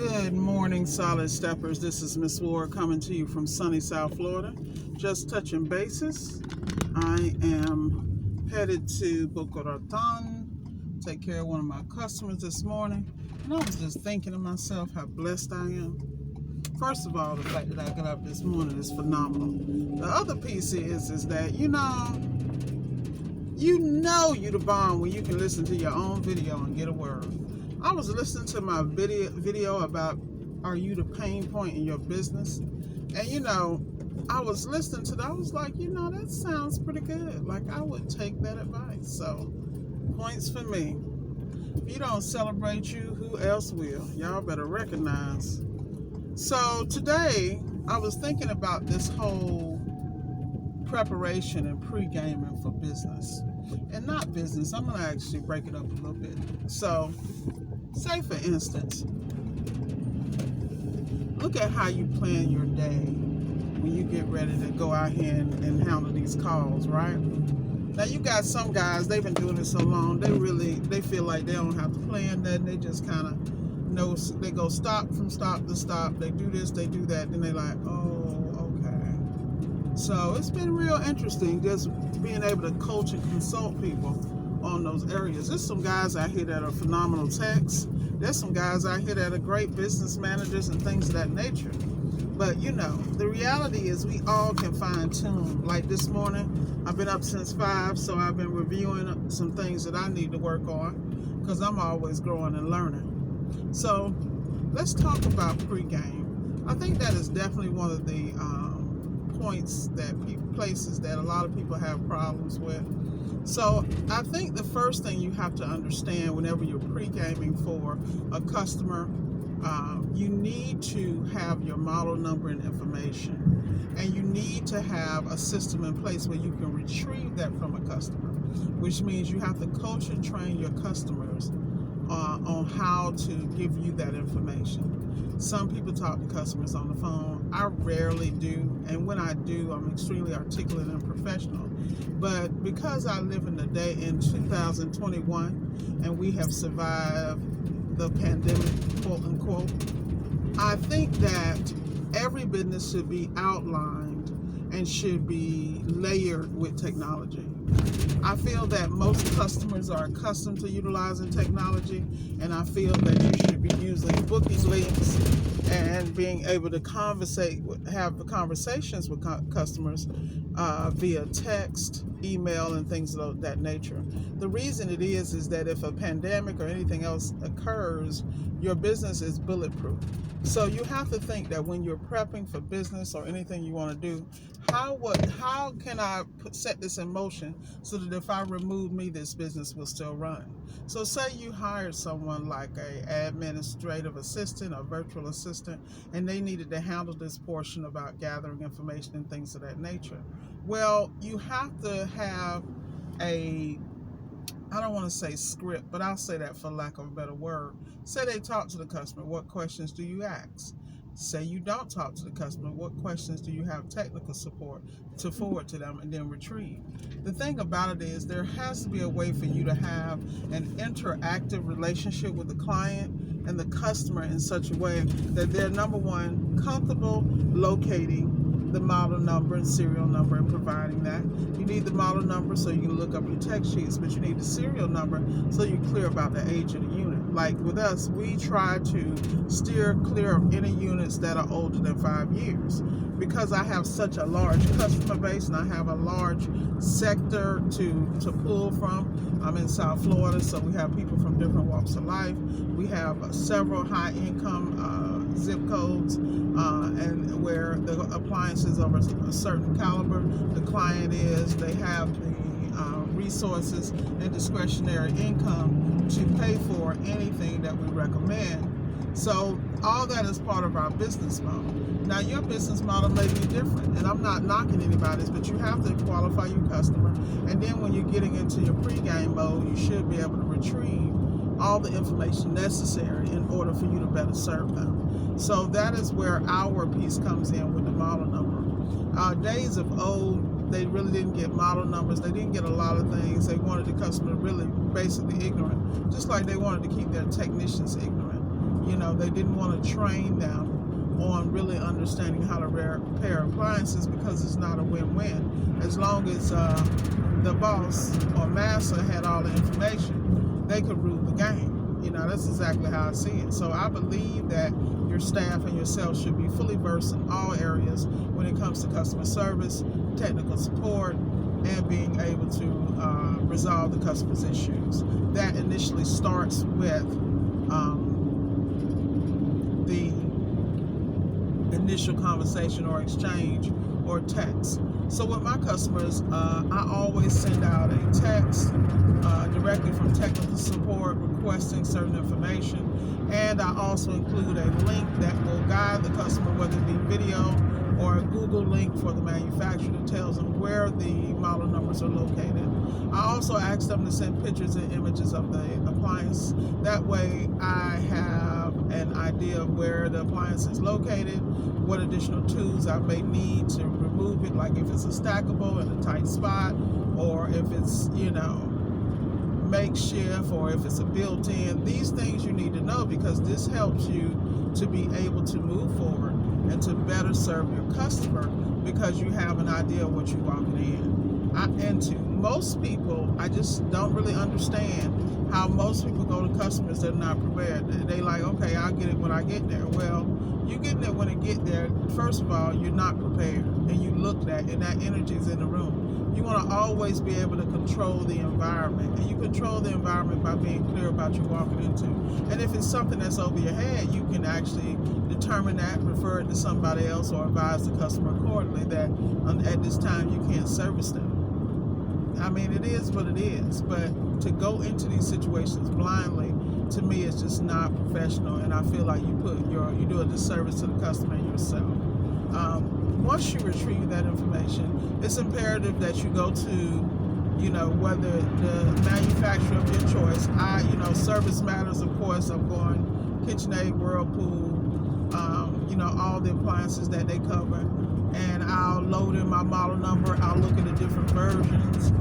Good morning, Solid Steppers. This is Miss Ward coming to you from sunny South Florida. Just touching bases. I am headed to Boca Raton, take care of one of my customers this morning. And I was just thinking to myself how blessed I am. First of all, the fact that I got up this morning is phenomenal. The other piece is that, you know you're the bomb when you can listen to your own video and get a word. I was listening to my video about are you the pain point in your business? And I was listening to that. I was like, that sounds pretty good. Like I would take that advice. So points for me. If you don't celebrate you, who else will? Y'all better recognize. So today I was thinking about this whole preparation and pre-gaming for business. And not business. I'm going to actually break it up a little bit. So say for instance, look at how you plan your day when you get ready to go out here and handle these calls, right? Now you got some guys, they've been doing it so long, they feel like they don't have to plan that. They just kind of know, they go stop from stop to stop. They do this, they do that, then they like, oh, okay. So it's been real interesting just being able to coach and consult people on those areas. There's some guys out here that are phenomenal techs. There's some guys out here that are great business managers and things of that nature. But the reality is we all can fine tune. Like this morning, I've been up since 5, so I've been reviewing some things that I need to work on because I'm always growing and learning. So let's talk about pregame. I think that is definitely one of the points places that a lot of people have problems with. So I think the first thing you have to understand whenever you're pre-gaming for a customer, you need to have your model number and information, and you need to have a system in place where you can retrieve that from a customer, which means you have to coach and train your customers on how to give you that information. Some people talk to customers on the phone. I rarely do, and when I do, I'm extremely articulate and professional. But because I live in the day in 2021 and we have survived the pandemic, quote unquote, I think that every business should be outlined and should be layered with technology. I feel that most customers are accustomed to utilizing technology, and I feel that you should be using booking links and being able to have conversations with customers via text, email, and things of that nature. The reason it is that if a pandemic or anything else occurs, your business is bulletproof. So you have to think that when you're prepping for business or anything you want to do, how can I set this in motion so that if I remove me, this business will still run? So say you hired someone like a administrative assistant or virtual assistant, and they needed to handle this portion about gathering information and things of that nature. Well, you have to have I don't want to say script, but I'll say that for lack of a better word. Say they talk to the customer, what questions do you ask? Say you don't talk to the customer, what questions do you have technical support to forward to them and then retrieve? The thing about it is there has to be a way for you to have an interactive relationship with the client and the customer in such a way that they're, number one, comfortable locating the model number and serial number and providing that. You need the model number so you can look up your text sheets, but you need the serial number so you're clear about the age of the unit. Like with us, we try to steer clear of any units that are older than 5 years. Because I have such a large customer base and I have a large sector to pull from. I'm in South Florida, so we have people from different walks of life. We have several high-income zip codes, and where the appliance is of a certain caliber, the client is, they have the resources and discretionary income to pay for anything that we recommend. So all that is part of our business model. Now your business model may be different, and I'm not knocking anybody's, but you have to qualify your customer, and then when you're getting into your pregame mode, you should be able to retrieve all the information necessary in order for you to better serve them. So that is where our piece comes in with the model number. Our days of old, they really didn't get model numbers. They didn't get a lot of things. They wanted the customer really basically ignorant, just like they wanted to keep their technicians ignorant. they didn't want to train them on really understanding how to repair appliances, because it's not a win-win. As long as the boss or master had all the information, they could rule the game. That's exactly how I see it. So I believe that your staff and yourself should be fully versed in all areas when it comes to customer service, technical support, and being able to resolve the customer's issues. That initially starts with the initial conversation or exchange or text. So with my customers, I always send out a text directly from technical support requesting certain information, and I also include a link that will guide the customer, whether it be video or a Google link for the manufacturer that tells them where the model numbers are located. I also ask them to send pictures and images of the appliance. That way I have an idea of where the appliance is located, what additional tools I may need to remove it, like if it's a stackable in a tight spot, or if it's, makeshift, or if it's a built-in. These things you need to know, because this helps you to be able to move forward and to better serve your customer, because you have an idea of what you're walking into. Most people, I just don't really understand how most people go to customers that are not prepared. They like, okay, I'll get it when I get there. Well, you getting it when it get there. First of all, you're not prepared, and you looked at, and that energy is in the room. You want to always be able to control the environment, and you control the environment by being clear about what you're walking into. And if it's something that's over your head, you can actually determine that, refer it to somebody else, or advise the customer accordingly that at this time you can't service them. I mean, it is what it is, but to go into these situations blindly, to me, is just not professional, and I feel like you do a disservice to the customer and yourself. Once you retrieve that information, it's imperative that you go to, whether the manufacturer of your choice. Service matters, of course. I'm going KitchenAid, Whirlpool, all the appliances that they cover, and I'll load in my model number. I'll look at the different versions.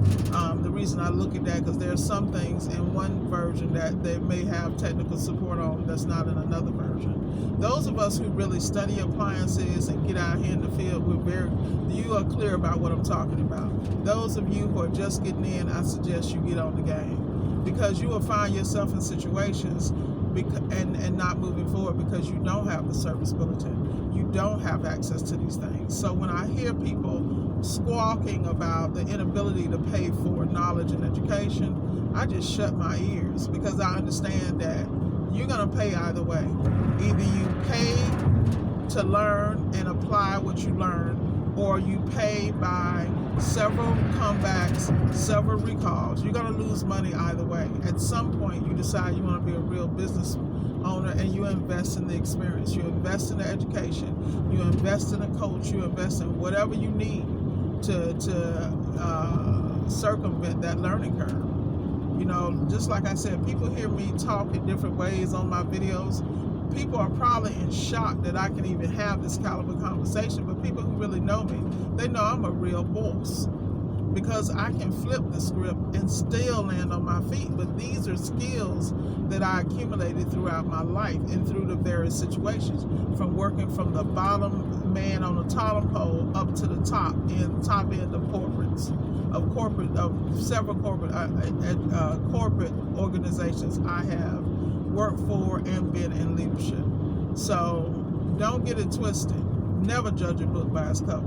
The reason I look at that, because there are some things in one version that they may have technical support on that's not in another version. Those of us who really study appliances and get out here in the field, you are clear about what I'm talking about. Those of you who are just getting in, I suggest you get on the game, because you will find yourself in situations and not moving forward because you don't have the service bulletin. You don't have access to these things. So when I hear people squawking about the inability to pay for knowledge and education, I just shut my ears, because I understand that you're going to pay either way. Either you pay to learn and apply what you learn, or you pay by several comebacks, several recalls. You're going to lose money either way. At some point, you decide you want to be a real business owner, and you invest in the experience. You invest in the education. You invest in a coach. You invest in whatever you need to circumvent that learning curve. Just like I said, people hear me talk in different ways on my videos. People are probably in shock that I can even have this caliber conversation, but people who really know me, they know I'm a real boss, because I can flip the script and still land on my feet. But these are skills that I accumulated throughout my life and through the various situations, from working from the bottom man on the totem pole up to the top end of several corporate organizations I have worked for and been in leadership. So don't get it twisted. Never judge a book by its cover,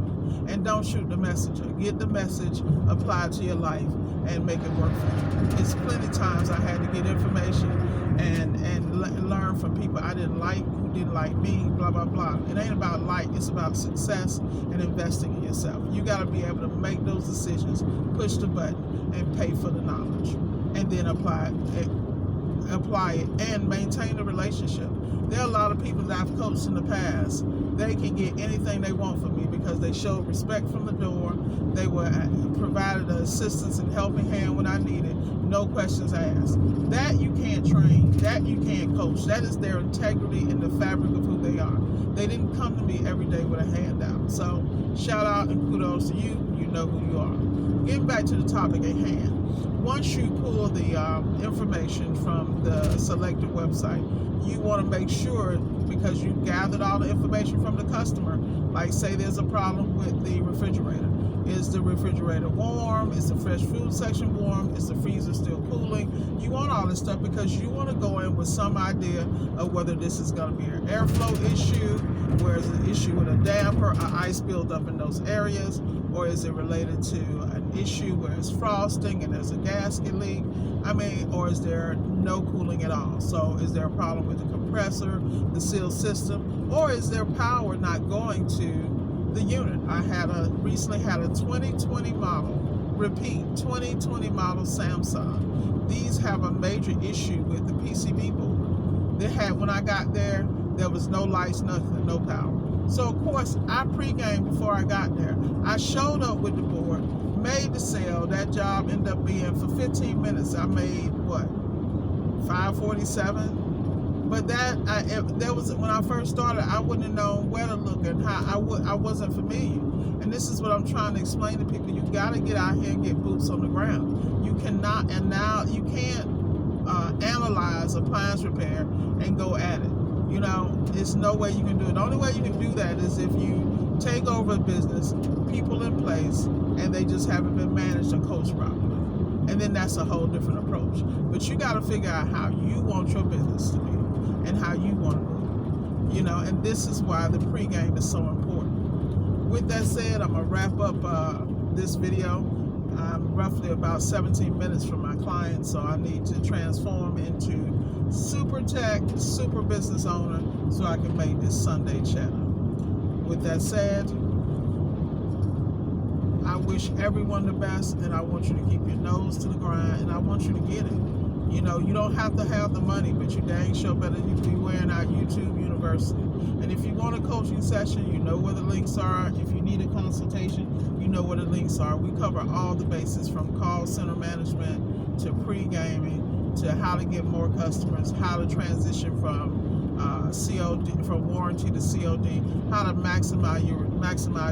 and don't shoot the messenger. Get the message, apply it to your life, and make it work for you. It's plenty times I had to get information and learn from people I didn't like, who didn't like me, blah, blah, blah. It ain't about like, it's about success and investing in yourself. You got to be able to make those decisions, push the button, and pay for the knowledge, and then apply it and maintain the relationship. There are a lot of people that I've coached in the past. They can get anything they want from me because they showed respect from the door. They were provided the assistance and helping hand when I needed, no questions asked. That you can't train. That you can't coach. That is their integrity and the fabric of who they are. They didn't come to me every day with a handout. So shout out and kudos to you. You know who you are. getting back to the topic at hand, once you pull the information from the selected website, you want to make sure, because you gathered all the information from the customer, like say there's a problem with the refrigerator. Is the refrigerator warm? Is the fresh food section warm? Is the freezer still cooling? You want all this stuff because you want to go in with some idea of whether this is going to be an airflow issue, where is an issue with a damper or ice buildup in those areas, or is it related to an issue where it's frosting and there's a gasket leak? I mean, or is there no cooling at all? So is there a problem with the compressor, the seal system, or is there power not going to the unit? I recently had a 2020 model, repeat, 2020 model Samsung. These have a major issue with the PCB board. They had, when I got there was no lights, nothing, no power. So of course I pre-gamed before I got there. I showed up with the board, made the sale. That job ended up being, for 15 minutes, I made what, $547. But there was, when I first started, I wouldn't have known where to look and how. I wasn't familiar. And this is what I'm trying to explain to people. You got to get out here and get boots on the ground. You cannot, and now you can't analyze appliance repair and go at it. You know, there's no way you can do it. The only way you can do that is if you take over a business, people in place, and they just haven't been managed or coached properly. And then that's a whole different approach. But you got to figure out how you want your business to be and how you want to move. You know, and this is why the pregame is so important. With that said, I'm going to wrap up this video. I'm roughly about 17 minutes from my client, so I need to transform into super tech, super business owner, so I can make this Sunday chatter. With that said, I wish everyone the best, and I want you to keep your nose to the grind, and I want you to get it. You know, you don't have to have the money, but you dang sure better you be wearing out YouTube University. And if you want a coaching session, you know where the links are. If you need a consultation, you know where the links are. We cover all the bases, from call center management to pre-gaming to how to get more customers, how to transition from COD, from warranty to COD, how to maximize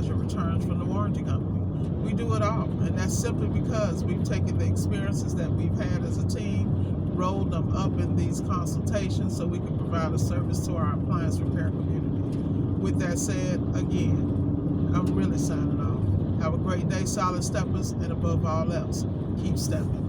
your returns from the warranty company. We do it all, and that's simply because we've taken the experiences that we've had as a team, rolled them up in these consultations so we can provide a service to our appliance repair community. With that said, again, I'm really signing off. Have a great day, solid steppers, and above all else, keep stepping.